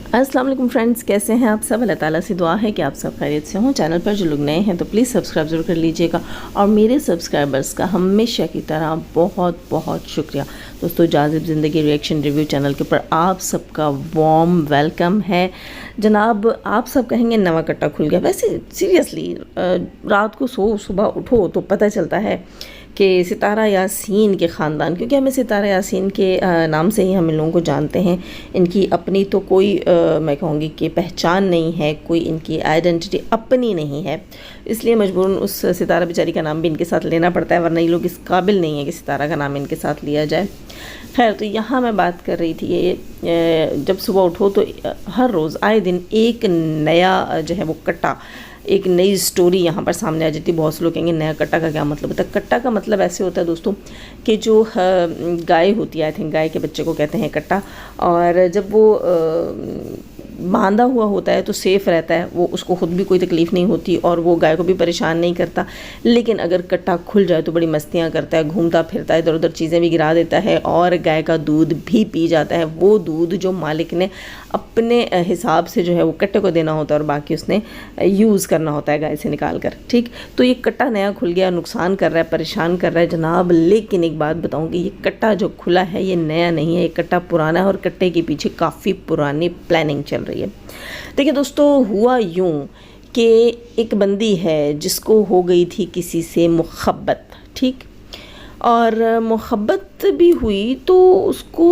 अस्सलाम वालेकुम फ्रेंड्स, कैसे हैं आप सब। अल्लाह ताला से दुआ है कि आप सब खैरियत से हों। चैनल पर जो लोग नए हैं तो प्लीज़ सब्सक्राइब ज़रूर कर लीजिएगा और मेरे सब्सक्राइबर्स का हमेशा की तरह बहुत बहुत शुक्रिया। दोस्तों, जाज़िब ज़िंदगी रिएक्शन रिव्यू चैनल के ऊपर आप सबका वार्म वेलकम है। जनाब, आप सब कहेंगे नवा कट्टा खुल गया। वैसे सीरियसली रात को सुबह उठो तो पता चलता है कि सितारा यासीन के ख़ानदान, क्योंकि हमें सितारा यासीन के नाम से ही हम इन लोगों को जानते हैं, इनकी अपनी तो कोई मैं कहूँगी कि पहचान नहीं है, कोई इनकी आइडेंटिटी अपनी नहीं है, इसलिए मजबूरन उस सितारा बेचारी का नाम भी इनके साथ लेना पड़ता है, वरना ये लोग इस काबिल नहीं है कि सितारा का नाम इनके साथ लिया जाए। खैर, तो यहाँ मैं बात कर रही थी ये जब सुबह उठो तो हर रोज़ आए दिन एक नया जो है वो कट्टा, एक नई स्टोरी यहाँ पर सामने आ जाती है। बहुत से लोग कहेंगे नया कट्टा का क्या मतलब होता है। कट्टा का मतलब ऐसे होता है दोस्तों कि जो गाय होती है, आई थिंक गाय के बच्चे को कहते हैं कट्टा, और जब वो बांधा हुआ होता है तो सेफ़ रहता है, वो उसको खुद भी कोई तकलीफ़ नहीं होती और वो गाय को भी परेशान नहीं करता। लेकिन अगर कट्टा खुल जाए तो बड़ी मस्तियाँ करता है, घूमता फिरता है, इधर उधर चीज़ें भी गिरा देता है और गाय का दूध भी पी जाता है। वो दूध जो मालिक ने अपने हिसाब से जो है वो कट्टे को देना होता है और बाकी उसने यूज़ करना होता है गाय से निकाल कर। ठीक, तो ये कट्टा नया खुल गया, नुकसान कर रहा है, परेशान कर रहा है जनाब। लेकिन एक बात बताऊँ कि ये कट्टा जो खुला है ये नया नहीं है, ये कट्टा पुराना है और कट्टे के पीछे काफ़ी पुरानी प्लानिंग चल रही है। देखिए दोस्तों, हुआ यूँ कि एक बंदी है जिसको हो गई थी किसी से मुहब्बत, ठीक, और मुहब्बत भी हुई तो उसको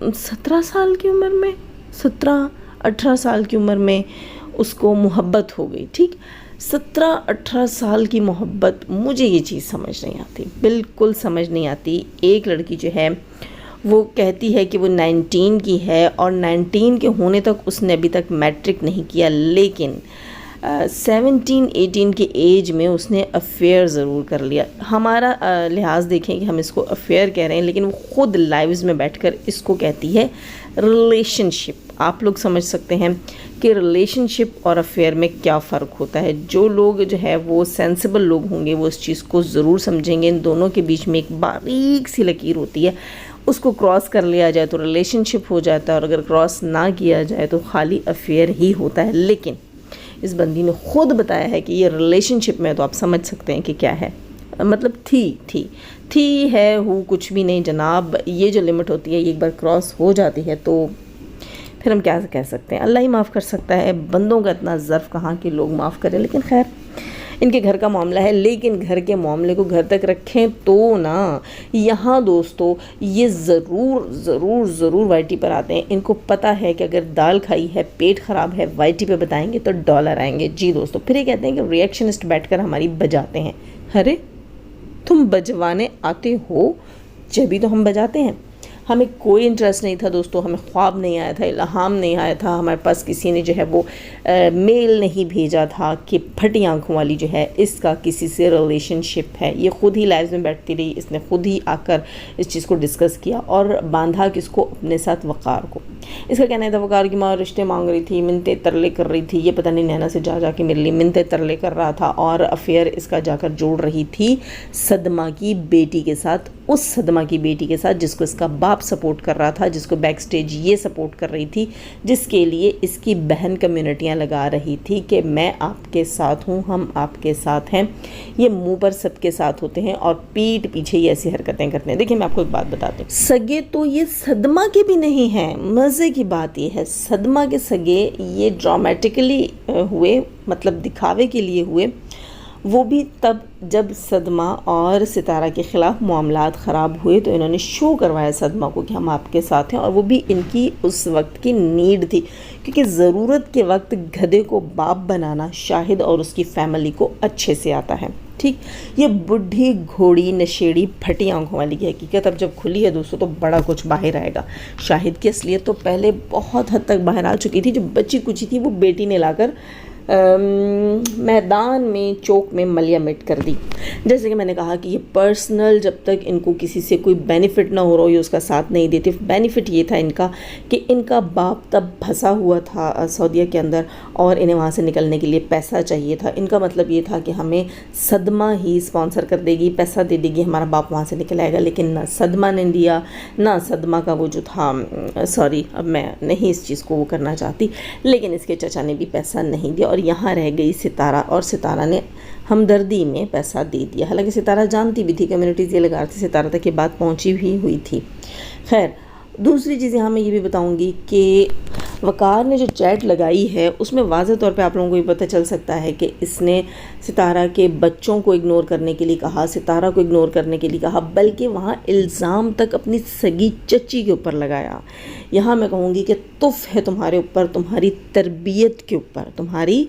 17 साल की उम्र में, 17-18 साल की उम्र में उसको मोहब्बत हो गई। ठीक, 17-18 साल की मोहब्बत, मुझे ये चीज़ समझ नहीं आती, बिल्कुल समझ नहीं आती। एक लड़की जो है वो कहती है कि वो 19 की है और 19 के होने तक उसने अभी तक मैट्रिक नहीं किया, लेकिन 17-18 के एज में उसने अफेयर ज़रूर कर लिया। हमारा लिहाज देखें कि हम इसको अफेयर कह रहे हैं, लेकिन वो ख़ुद लाइव्स में बैठकर इसको कहती है रिलेशनशिप। आप लोग समझ सकते हैं कि रिलेशनशिप और अफेयर में क्या फ़र्क होता है। जो लोग जो है वो सेंसिबल लोग होंगे वो इस चीज़ को ज़रूर समझेंगे। इन दोनों के बीच में एक बारीक सी लकीर होती है, उसको क्रॉस कर लिया जाए तो रिलेशनशिप हो जाता है और अगर क्रॉस ना किया जाए तो खाली अफेयर ही होता है। लेकिन इस बंदी ने ख़ुद बताया है कि ये रिलेशनशिप में, तो आप समझ सकते हैं कि क्या है, मतलब थी है हूँ कुछ भी नहीं जनाब। ये जो लिमिट होती है ये एक बार क्रॉस हो जाती है तो फिर हम क्या कह सकते हैं, अल्लाह ही माफ़ कर सकता है। बंदों का इतना ज़र्फ़ कहाँ कि लोग माफ़ करें। लेकिन खैर, इनके घर का मामला है, लेकिन घर के मामले को घर तक रखें तो ना, यहाँ दोस्तों ये ज़रूर वाईटी पर आते हैं। इनको पता है कि अगर दाल खाई है, पेट ख़राब है, वाईटी पे बताएंगे तो डॉलर आएंगे। जी दोस्तों, फिर ये कहते हैं कि रिएक्शनिस्ट बैठकर हमारी बजाते हैं। अरे तुम बजवाने आते हो जब भी तो हम बजाते हैं। हमें कोई इंटरेस्ट नहीं था दोस्तों, हमें ख्वाब नहीं आया था, इल्हाम नहीं आया था, हमारे पास किसी ने जो है वो मेल नहीं भेजा था कि फटी आँखों वाली जो है इसका किसी से रिलेशनशिप है। ये ख़ुद ही लाइव में बैठती रही, इसने ख़ुद ही आकर इस चीज़ को डिस्कस किया और बांधा किसको, अपने साथ वक़ार को। इसका कहना था वक़ार की माँ रिश्ते मांग रही थी, मिन्नतें तरले कर रही थी, ये पता नहीं नैना से जा के मेरे लिए मिन्नतें तरले कर रहा था और अफेयर इसका जाकर जोड़ रही थी सदमा की बेटी के साथ, उस सदमा की बेटी के साथ जिसको इसका बाप सपोर्ट कर रहा था, जिसको बैक स्टेज ये सपोर्ट कर रही थी, जिसके लिए इसकी बहन कम्युनिटियाँ लगा रही थी कि मैं आपके साथ हूँ, हम आपके साथ हैं। ये मुंह पर सबके साथ होते हैं और पीठ पीछे ये ऐसी हरकतें करते हैं। देखिए, मैं आपको एक बात बताती हूँ, सगे तो ये सदमा के भी नहीं हैं। मज़े की बात ये है, सदमा के सगे ये ड्रामेटिकली हुए, मतलब दिखावे के लिए हुए, वो भी तब जब सदमा और सितारा के ख़िलाफ़ मामलात ख़राब हुए तो इन्होंने शो करवाया सदमा को कि हम आपके साथ हैं। और वो भी इनकी उस वक्त की नीड थी, क्योंकि ज़रूरत के वक्त गधे को बाप बनाना शाहिद और उसकी फैमिली को अच्छे से आता है। ठीक, ये बुढ़ी घोड़ी नशेड़ी फटी आंखों वाली की हकीकत अब जब खुली है दोस्तों तो बड़ा कुछ बाहर आएगा। शाहिद की असलियत तो पहले बहुत हद तक बाहर आ चुकी थी। जो बची कुची थी वो बेटी ने लाकर میدان میں چوک میں ملیا مٹ کر دی. جیسے کہ میں نے کہا کہ یہ پرسنل جب تک ان کو کسی سے کوئی بینیفٹ نہ ہو رہا ہو یہ اس کا ساتھ نہیں دیتے. بینیفٹ یہ تھا ان کا کہ ان کا باپ تب پھنسا ہوا تھا سعودیہ کے اندر اور انہیں وہاں سے نکلنے کے لیے پیسہ چاہیے تھا. ان کا مطلب یہ تھا کہ ہمیں صدمہ ہی اسپانسر کر دے گی, پیسہ دے دے گی, ہمارا باپ وہاں سے نکل آئے گا. لیکن نہ صدمہ نے دیا, نہ صدمہ کا وہ جو تھا, سوری اب میں نہیں اس چیز کو وہ کرنا چاہتی, لیکن اس کے چچا نے بھی پیسہ نہیں دیا اور یہاں رہ گئی ستارہ, اور ستارہ نے ہمدردی میں پیسہ دے دیا. حالانکہ ستارہ جانتی بھی تھی, کمیونٹیز یہ لگا رہی تھی, ستارہ تک یہ بات پہنچی بھی ہوئی تھی. خیر دوسری چیز یہاں میں یہ بھی بتاؤں گی کہ وقار نے جو چیٹ لگائی ہے اس میں واضح طور پہ آپ لوگوں کو یہ پتہ چل سکتا ہے کہ اس نے ستارہ کے بچوں کو اگنور کرنے کے لیے کہا, ستارہ کو اگنور کرنے کے لیے کہا, بلکہ وہاں الزام تک اپنی سگی چچی کے اوپر لگایا. یہاں میں کہوں گی کہ تف ہے تمہارے اوپر, تمہاری تربیت کے اوپر, تمہاری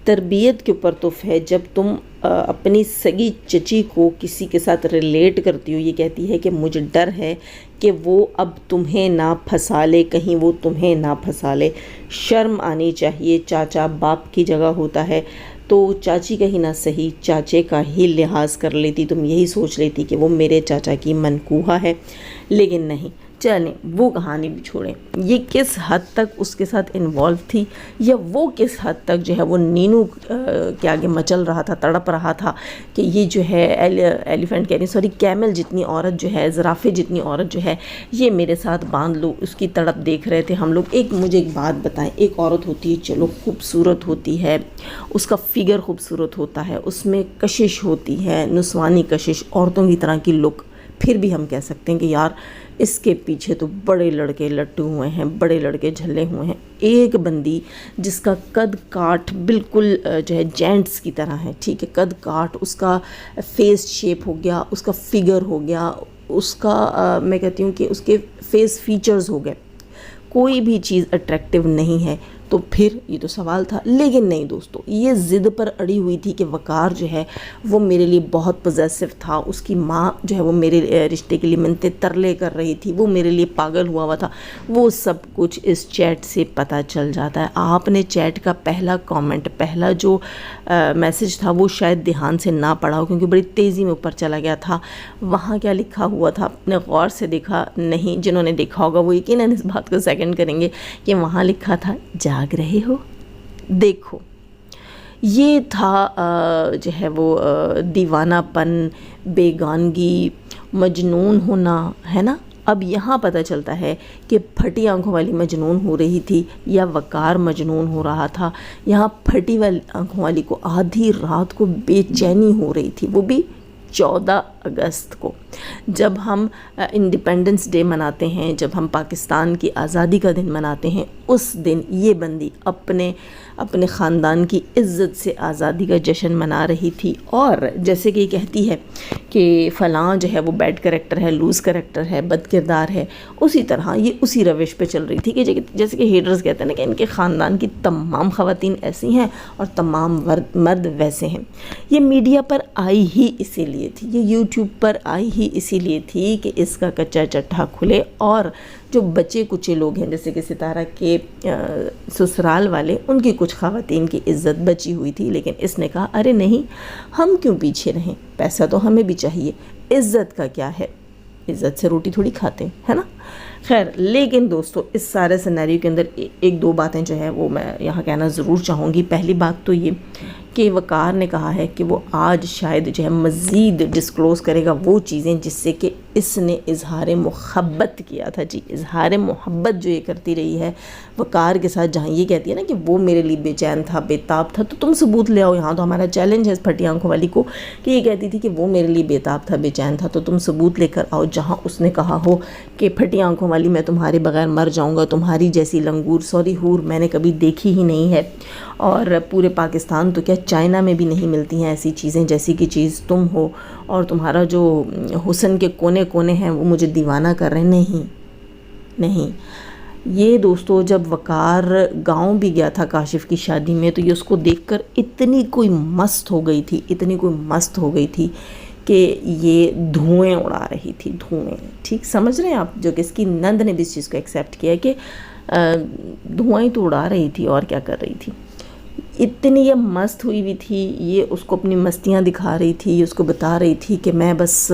تربیت کے اوپر تف ہے جب تم اپنی سگی چچی کو کسی کے ساتھ ریلیٹ کرتی ہو. یہ کہتی ہے کہ مجھے ڈر ہے کہ وہ اب تمہیں نہ پھنسا لے, کہیں وہ تمہیں نہ پھنسا لے. شرم آنی چاہیے, چاچا باپ کی جگہ ہوتا ہے تو چاچی کا ہی نہ صحیح چاچے کا ہی لحاظ کر لیتی. تم یہی سوچ لیتی کہ وہ میرے چاچا کی منکوہا ہے, لیکن نہیں. چلیں وہ کہانی بھی چھوڑیں, یہ کس حد تک اس کے ساتھ انوالو تھی یا وہ کس حد تک جو ہے وہ نینو کے آگے مچل رہا تھا, تڑپ رہا تھا کہ یہ جو ہے ایلیفنٹ کہہ رہی سوری کیمل جتنی عورت جو ہے, زرافے جتنی عورت جو ہے یہ میرے ساتھ باندھ لو. اس کی تڑپ دیکھ رہے تھے ہم لوگ. مجھے ایک بات بتائیں, ایک عورت ہوتی ہے چلو خوبصورت ہوتی ہے, اس کا فگر خوبصورت ہوتا ہے, اس میں کشش ہوتی ہے, نسوانی کشش, عورتوں کی طرح کی لک, پھر بھی ہم کہہ سکتے ہیں کہ یار اس کے پیچھے تو بڑے لڑکے لٹو ہوئے ہیں, بڑے لڑکے جھلے ہوئے ہیں. ایک بندی جس کا قد کاٹ بالکل جو ہے جینٹس کی طرح ہے, ٹھیک ہے, قد کاٹ, اس کا فیس شیپ ہو گیا, اس کا فگر ہو گیا, اس کا میں کہتی ہوں کہ اس کے فیس فیچرز ہو گئے, کوئی بھی چیز اٹریکٹیو نہیں ہے, تو پھر یہ تو سوال تھا. لیکن نہیں دوستو, یہ ضد پر اڑی ہوئی تھی کہ وقار جو ہے وہ میرے لیے بہت پوزیسو تھا, اس کی ماں جو ہے وہ میرے رشتے کے لیے منتیں ترلے کر رہی تھی, وہ میرے لیے پاگل ہوا تھا. وہ سب کچھ اس چیٹ سے پتہ چل جاتا ہے. آپ نے چیٹ کا پہلا کامنٹ, پہلا جو میسج تھا وہ شاید دھیان سے نہ پڑھا ہو کیونکہ بڑی تیزی میں اوپر چلا گیا تھا. وہاں کیا لکھا ہوا تھا آپ نے غور سے دیکھا نہیں؟ جنہوں نے دیکھا ہوگا وہ یقیناً اس بات کو سیکنڈ کریں گے کہ وہاں لکھا تھا جاگ رہے ہو. دیکھو یہ تھا جو ہے وہ دیوانہ پن, بیگانگی, مجنون ہونا, ہے نا. اب یہاں پتہ چلتا ہے کہ پھٹی آنکھوں والی مجنون ہو رہی تھی یا وقار مجنون ہو رہا تھا. یہاں پھٹی والی آنکھوں والی کو آدھی رات کو بے چینی ہو رہی تھی, وہ بھی 14 اگست کو, جب ہم انڈیپینڈنس ڈے مناتے ہیں, جب ہم پاکستان کی آزادی کا دن مناتے ہیں, اس دن یہ بندی اپنے خاندان کی عزت سے آزادی کا جشن منا رہی تھی. اور جیسے کہ یہ کہتی ہے کہ فلاں جو ہے وہ بیڈ کریکٹر ہے, لوز کریکٹر ہے, بد کردار ہے, اسی طرح یہ اسی روش پہ چل رہی تھی کہ جیسے کہ ہیٹرز کہتے ہیں نا کہ ان کے خاندان کی تمام خواتین ایسی ہیں اور تمام مرد ویسے ہیں. یہ میڈیا پر آئی ہی اسی لیے تھی, یہ یوٹیوب پر آئی ہی اسی لیے تھی کہ اس کا کچا چٹھا کھلے اور جو بچے کچے لوگ ہیں جیسے کہ ستارہ کے سسرال والے, ان کی کچھ خواتین کی عزت بچی ہوئی تھی. لیکن اس نے کہا ارے نہیں, ہم کیوں پیچھے رہیں, پیسہ تو ہمیں بھی چاہیے, عزت کا کیا ہے, عزت سے روٹی تھوڑی کھاتے ہیں, ہے نا. خیر لیکن دوستو اس سارے سینیریو کے اندر ایک دو باتیں جو ہے وہ میں یہاں کہنا ضرور چاہوں گی. پہلی بات تو یہ کہ وقار نے کہا ہے کہ وہ آج شاید جو ہے مزید ڈسکلوز کرے گا وہ چیزیں جس سے کہ اس نے اظہار محبت کیا تھا. جی اظہار محبت جو یہ کرتی رہی ہے وقار کے ساتھ, جہاں یہ کہتی ہے نا کہ وہ میرے لیے بے چین تھا, بے تاب تھا, تو تم ثبوت لے آؤ. یہاں تو ہمارا چیلنج ہے اس پھٹی آنکھوں والی کو کہ یہ کہتی تھی کہ وہ میرے لیے بے تاب تھا, بے چین تھا, تو تم ثبوت لے کر آؤ. جہاں اس نے کہا ہو کہ پھٹی آنکھوں والی میں تمہارے بغیر مر جاؤں گا, تمہاری جیسی لنگور سوری حور میں نے کبھی دیکھی ہی نہیں ہے, اور پورے پاکستان تو کیا چائنا میں بھی نہیں ملتی ہیں ایسی چیزیں جیسی کی چیز تم ہو, اور تمہارا جو حسن کے کونے کونے ہیں وہ مجھے دیوانہ کر رہے ہیں. نہیں. یہ دوستو جب وقار گاؤں بھی گیا تھا کاشف کی شادی میں, تو یہ اس کو دیکھ کر اتنی کوئی مست ہو گئی تھی کہ یہ دھوئیں اڑا رہی تھی, دھوئیں. ٹھیک سمجھ رہے ہیں آپ, جو کہ اس کی نند نے بھی اس چیز کو ایکسیپٹ کیا کہ دھوئیں تو اڑا رہی تھی اور کیا کر رہی تھی. इतनी ये मस्त हुई हुई थी, ये उसको अपनी मस्तियाँ दिखा रही थी, ये उसको बता रही थी कि मैं बस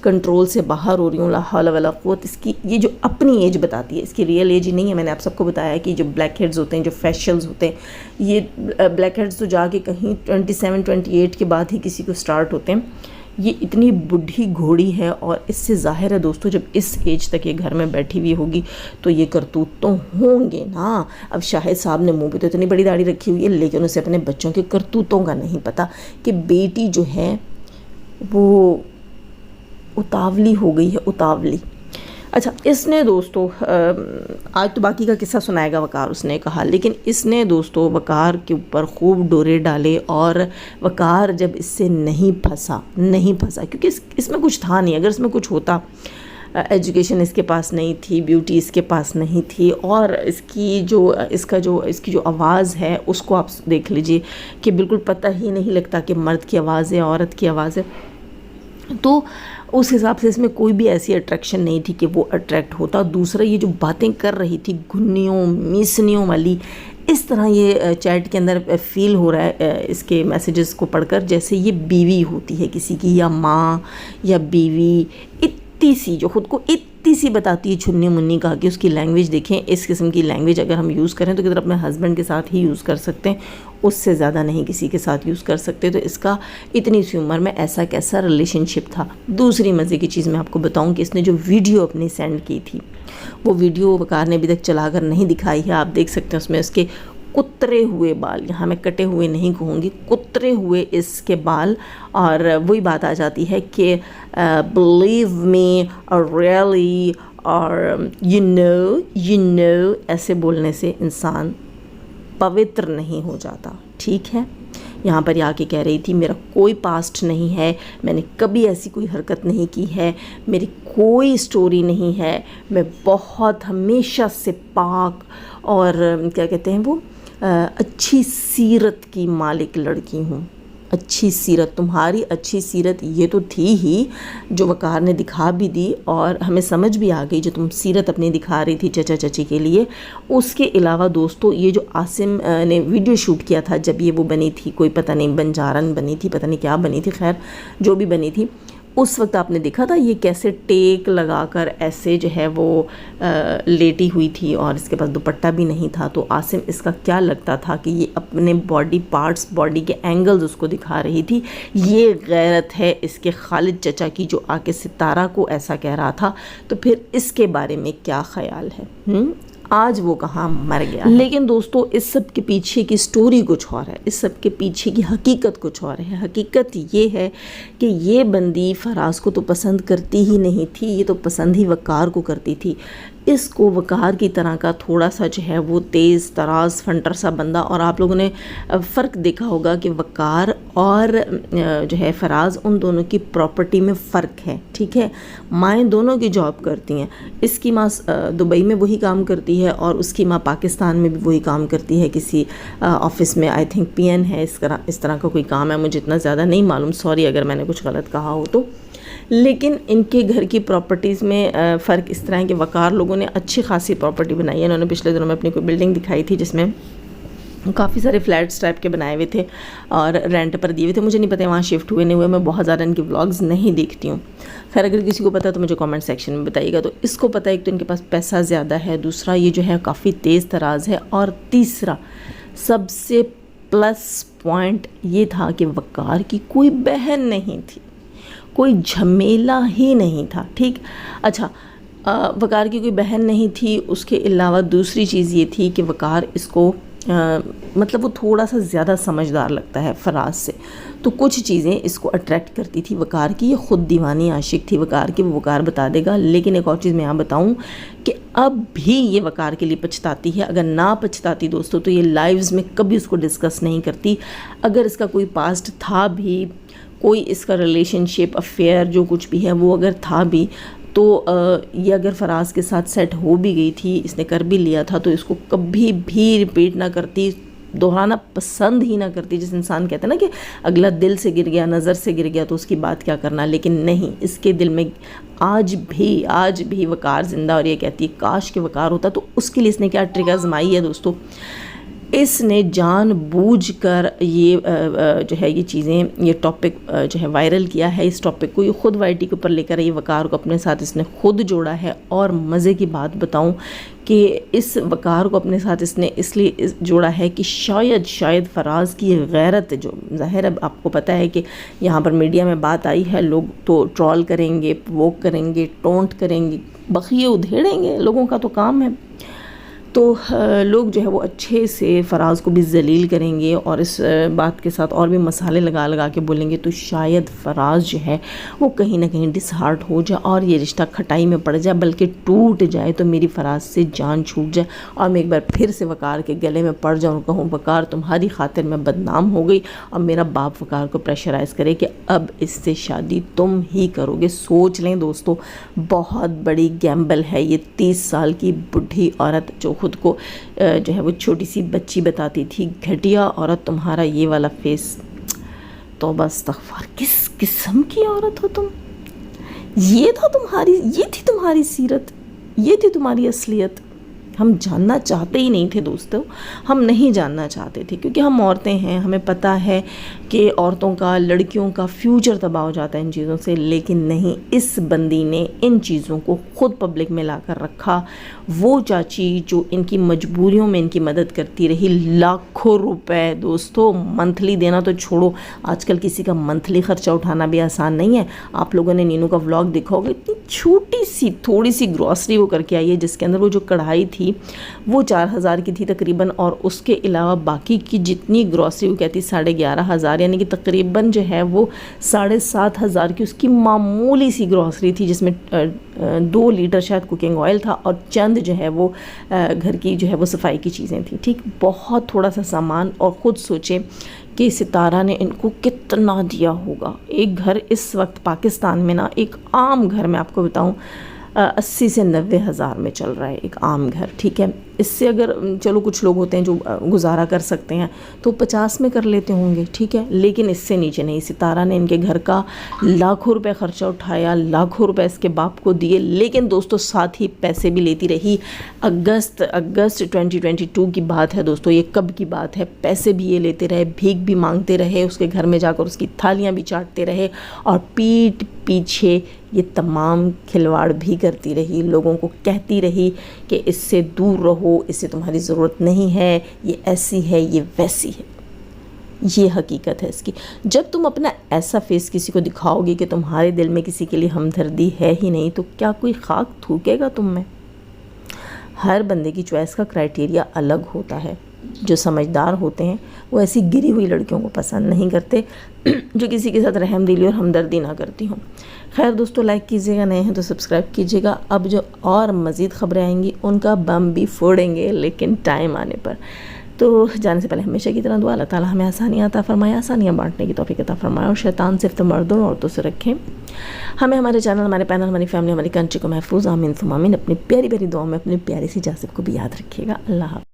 कंट्रोल से बाहर हो रही हूँ, ला हौला वला कुव्वत। इसकी ये जो अपनी एज बताती है, इसकी रियल एज ही नहीं है। मैंने आप सबको बताया कि जो ब्लैक हेड्स होते हैं, जो फेशियल्स होते हैं, ये ब्लैक हेड्स तो जाके कहीं 27-28 के बाद ही किसी को स्टार्ट होते हैं। ये इतनी बुढ़ी घोड़ी है, और इससे ज़ाहिर है दोस्तों जब इस एज तक ये घर में बैठी हुई होगी तो ये करतूत तो होंगे ना। अब शाहिद साहब ने मुंह पे तो इतनी बड़ी दाढ़ी रखी हुई है, लेकिन उसे अपने बच्चों के करतूतों का नहीं पता कि बेटी जो है वो उतावली हो गई है, उतावली। अच्छा, इसने दोस्तों आज तो बाकी का किस्सा सुनाएगा वकार, उसने कहा, लेकिन इसने दोस्तों वकार के ऊपर खूब डोरे डाले, और वकार जब इससे नहीं फंसा क्योंकि इसमें कुछ था नहीं। अगर इसमें कुछ होता, एजुकेशन इसके पास नहीं थी, ब्यूटी इसके पास नहीं थी, और इसकी जो आवाज़ है उसको आप देख लीजिए कि बिल्कुल पता ही नहीं लगता कि मर्द की आवाज़ है, औरत की आवाज़ है। तो उस हिसाब से इसमें कोई भी ऐसी अट्रैक्शन नहीं थी कि वो अट्रैक्ट होता। दूसरा, ये जो बातें कर रही थी घुन्नियों मीसनियों वाली, इस तरह ये चैट के अंदर फील हो रहा है इसके मैसेजेस को पढ़कर जैसे ये बीवी होती है किसी की, या माँ या बीवी, इतनी सी जो ख़ुद को इतनी सी बताती है छुन्नी मुन्नी का, कि उसकी लैंग्वेज देखें। इस किस्म की लैंग्वेज अगर हम यूज़ करें तो किधर अपने हस्बैंड के साथ ही यूज़ कर सकते हैं, उससे ज़्यादा नहीं किसी के साथ यूज़ कर सकते। तो इसका इतनी सी उम्र में ऐसा कैसा रिलेशनशिप था। दूसरी मज़े की चीज़ मैं आपको बताऊं कि इसने जो वीडियो अपनी सेंड की थी, वो वीडियो वकार ने अभी तक चला कर नहीं दिखाई है। आप देख सकते हैं उसमें उसके कुतरे हुए बाल, यहाँ मैं कटे हुए नहीं कहूँगी, कुतरे हुए इसके बाल। और वही बात आ जाती है कि बिलीव मी और रियली और यू नो ऐसे बोलने से इंसान पवित्र नहीं हो जाता, ठीक है। यहाँ पर आके कह रही थी मेरा कोई पास्ट नहीं है, मैंने कभी ऐसी कोई हरकत नहीं की है, मेरी कोई स्टोरी नहीं है, मैं बहुत हमेशा से पाक और क्या कहते हैं वो अच्छी सीरत की मालिक लड़की हूँ। अच्छी सीरत, तुम्हारी अच्छी सीरत ये तो थी ही, जो वकार ने दिखा भी दी और हमें समझ भी आ गई, जो तुम सीरत अपनी दिखा रही थी चचा चची के लिए। उसके अलावा दोस्तों ये जो आसिम ने वीडियो शूट किया था जब ये वो बनी थी, कोई पता नहीं बंजारन बनी थी, पता नहीं क्या बनी थी, खैर जो भी बनी थी, उस वक्त आपने देखा था ये कैसे टेक लगाकर ऐसे जो है वो लेटी हुई थी, और इसके पास दुपट्टा भी नहीं था। तो आसिम इसका क्या लगता था कि ये अपने बॉडी पार्ट्स, बॉडी के एंगल्स उसको दिखा रही थी। ये गैरत है इसके खालिद चचा की, जो आके सितारा को ऐसा कह रहा था। तो फिर इसके बारे में क्या ख्याल है? आज वो कहाँ मर गया। लेकिन दोस्तों इस सब के पीछे की स्टोरी कुछ और है, इस सब के पीछे की हकीकत कुछ और है। हकीकत ये है कि ये बंदी फराज को तो पसंद करती ही नहीं थी, ये तो पसंद ही वकार को करती थी। इसको वकार की तरह का थोड़ा सा जो है वो तेज़ तराज फंटर सा बंदा, और आप लोगों ने फ़र्क देखा होगा कि वकार और जो है फराज, उन दोनों की प्रॉपर्टी में फ़र्क है, ठीक है। माएँ दोनों की जॉब करती हैं, इसकी माँ दुबई में वही काम करती है और उसकी माँ पाकिस्तान में भी वही काम करती है, किसी ऑफिस में, आई थिंक PN है, इस तरह का कोई काम है, मुझे इतना ज़्यादा नहीं मालूम, सॉरी अगर मैंने कुछ गलत कहा हो तो। लेकिन इनके घर की प्रॉपर्टीज़ में फ़र्क इस तरह है कि वकार लोगों ने अच्छी खासी प्रॉपर्टी बनाई है। इन्होंने पिछले दिनों में अपनी कोई बिल्डिंग दिखाई थी जिसमें काफ़ी सारे फ्लैट्स टाइप के बनाए हुए थे और रेंट पर दिए हुए थे। मुझे नहीं पता वहाँ शिफ्ट हुए नहीं हुए, मैं बहुत ज़्यादा इनकी व्लॉग्स नहीं देखती हूँ। खैर अगर किसी को पता है तो मुझे कमेंट सेक्शन में बताइएगा। तो इसको पता है, एक तो इनके पास पैसा ज़्यादा है, दूसरा ये जो है काफ़ी तेज़ तराज है, और तीसरा सबसे प्लस पॉइंट ये था कि वकार की कोई बहन नहीं थी, कोई झमेला ही नहीं था, ठीक। अच्छा, वकार की कोई बहन नहीं थी, उसके अलावा दूसरी चीज़ ये थी कि वकार इसको मतलब वो थोड़ा सा ज़्यादा समझदार लगता है फराज से, तो कुछ चीज़ें इसको अट्रैक्ट करती थी वकार की। ये ख़ुद दीवानी आशिक थी वकार की, वो वकार बता देगा। लेकिन एक और चीज़ मैं यहाँ बताऊँ कि अब भी ये वकार के लिए पछताती है। अगर ना पछताती दोस्तों तो ये लाइव्स में कभी उसको डिस्कस नहीं करती। अगर इसका कोई पास्ट था भी, कोई इसका रिलेशनशिप अफेयर जो कुछ भी है वो अगर था भी, तो ये अगर फराज के साथ सेट हो भी गई थी, इसने कर भी लिया था, तो इसको कभी भी रिपीट ना करती, दोहराना पसंद ही ना करती। जिस इंसान कहते हैं ना कि अगला दिल से गिर गया, नज़र से गिर गया, तो उसकी बात क्या करना। लेकिन नहीं, इसके दिल में आज भी वकार ज़िंदा, और ये कहती है काश के वकार होता। तो उसके लिए इसने क्या ट्रिक आजमाई है दोस्तों, اس نے جان بوجھ کر یہ جو ہے یہ چیزیں یہ ٹاپک جو ہے وائرل کیا ہے. اس ٹاپک کو یہ خود وائی ٹی کے اوپر لے کر یہ وقار کو اپنے ساتھ اس نے خود جوڑا ہے. اور مزے کی بات بتاؤں کہ اس وقار کو اپنے ساتھ اس نے اس لیے جوڑا ہے کہ شاید فراز کی غیرت جو ظاہر اب آپ کو پتہ ہے کہ یہاں پر میڈیا میں بات آئی ہے، لوگ تو ٹرول کریں گے، ووک کریں گے، ٹونٹ کریں گے، بخیے ادھیڑیں گے، لوگوں کا تو کام ہے. تو لوگ جو ہے وہ اچھے سے فراز کو بھی ذلیل کریں گے اور اس بات کے ساتھ اور بھی مسالے لگا کے بولیں گے. تو شاید فراز جو ہے وہ کہیں نہ کہیں ڈس ہارٹ ہو جائے اور یہ رشتہ کھٹائی میں پڑ جائے، بلکہ ٹوٹ جائے، تو میری فراز سے جان چھوٹ جائے اور میں ایک بار پھر سے وقار کے گلے میں پڑ جاؤں اور کہوں وقار تمہاری خاطر میں بدنام ہو گئی. اور میرا باپ وقار کو پریشرائز کرے کہ اب اس سے شادی تم ہی کرو گے. سوچ لیں دوستو، بہت بڑی گیمبل ہے یہ. 30 سال کی بڈھی عورت جو خود کو جو ہے وہ چھوٹی سی بچی بتاتی تھی، گھٹیا عورت، تمہارا یہ والا فیس، توبہ استغفار، کس قسم کی عورت ہو تم؟ یہ تھی تمہاری سیرت، یہ تھی تمہاری اصلیت. ہم جاننا چاہتے ہی نہیں تھے دوستو، ہم نہیں جاننا چاہتے تھے، کیونکہ ہم عورتیں ہیں، ہمیں پتہ ہے کہ عورتوں کا، لڑکیوں کا فیوچر تباہ ہو جاتا ہے ان چیزوں سے. لیکن نہیں، اس بندی نے ان چیزوں کو خود پبلک میں لا کر رکھا. وہ چاچی جو ان کی مجبوریوں میں ان کی مدد کرتی رہی، لاکھوں روپے دوستو منتھلی دینا تو چھوڑو، آج کل کسی کا منتھلی خرچہ اٹھانا بھی آسان نہیں ہے. آپ لوگوں نے نینو کا ولاگ دیکھا ہوگا، اتنی چھوٹی سی تھوڑی سی گروسری وہ کر کے آئی ہے، جس کے اندر وہ جو کڑھائی تھی وہ 4,000 کی تھی تقریباً، اور اس کے علاوہ باقی کی جتنی گروسری وہ کہتی 11,500، یعنی کہ تقریباً جو ہے وہ 7,500 کی اس کی معمولی سی گروسری تھی، جس میں 2 لیٹر شاید کوکنگ آئل تھا اور چند جو ہے وہ گھر کی جو ہے وہ صفائی کی چیزیں تھیں. ٹھیک، بہت تھوڑا سا سامان. اور خود سوچیں کہ ستارہ نے ان کو کتنا دیا ہوگا. ایک گھر اس وقت پاکستان میں نا، ایک عام گھر میں آپ کو بتاؤں 80 سے 90 ہزار میں چل رہا ہے ایک عام گھر. ٹھیک ہے، اس سے اگر چلو کچھ لوگ ہوتے ہیں جو گزارا کر سکتے ہیں تو 50 میں کر لیتے ہوں گے. ٹھیک ہے، لیکن اس سے نیچے نہیں. ستارہ نے ان کے گھر کا لاکھوں روپے خرچہ اٹھایا، لاکھوں روپے اس کے باپ کو دیے. لیکن دوستو ساتھ ہی پیسے بھی لیتی رہی. اگست 2022 کی بات ہے دوستو، یہ کب کی بات ہے. پیسے بھی یہ لیتے رہے، بھیک بھی مانگتے رہے، اس کے گھر میں جا کر اس کی تھالیاں بھی چاٹتے رہے، اور پیٹھ پیچھے یہ تمام کھلواڑ بھی کرتی رہی. لوگوں کو کہتی رہی کہ اس سے دور رہو، اس سے تمہاری ضرورت نہیں ہے، یہ ایسی ہے، یہ ویسی ہے. یہ حقیقت ہے اس کی. جب تم اپنا ایسا فیس کسی کو دکھاؤ گے کہ تمہارے دل میں کسی کے لیے ہمدردی ہے ہی نہیں، تو کیا کوئی خاک تھوکے گا تم میں؟ ہر بندے کی چوائس کا کرائٹیریا الگ ہوتا ہے. جو سمجھدار ہوتے ہیں وہ ایسی گری ہوئی لڑکیوں کو پسند نہیں کرتے جو کسی کے ساتھ رحم دلی اور ہمدردی نہ کرتی ہوں. خیر دوستو، لائک کیجیے گا، نئے ہیں تو سبسکرائب کیجیے گا. اب جو اور مزید خبریں آئیں گی ان کا بم بھی پھوڑیں گے، لیکن ٹائم آنے پر. تو جانے سے پہلے ہمیشہ کی طرح دعا، اللہ تعالیٰ ہمیں آسانیاں عطا فرمائے، آسانیاں بانٹنے کی توفیق عطا فرمائے، اور شیطان سے مردوں اور عورتوں سے رکھیں. ہمیں، ہمارے چینل، ہمارے پینل، ہماری فیملی، ہماری کنٹری کو محفوظ. آمین ثم آمین. اپنی پیاری پیاری دعاؤں میں اپنی پیاری سی جاسب کو بھی یاد رکھیے گا. اللہ حافظ.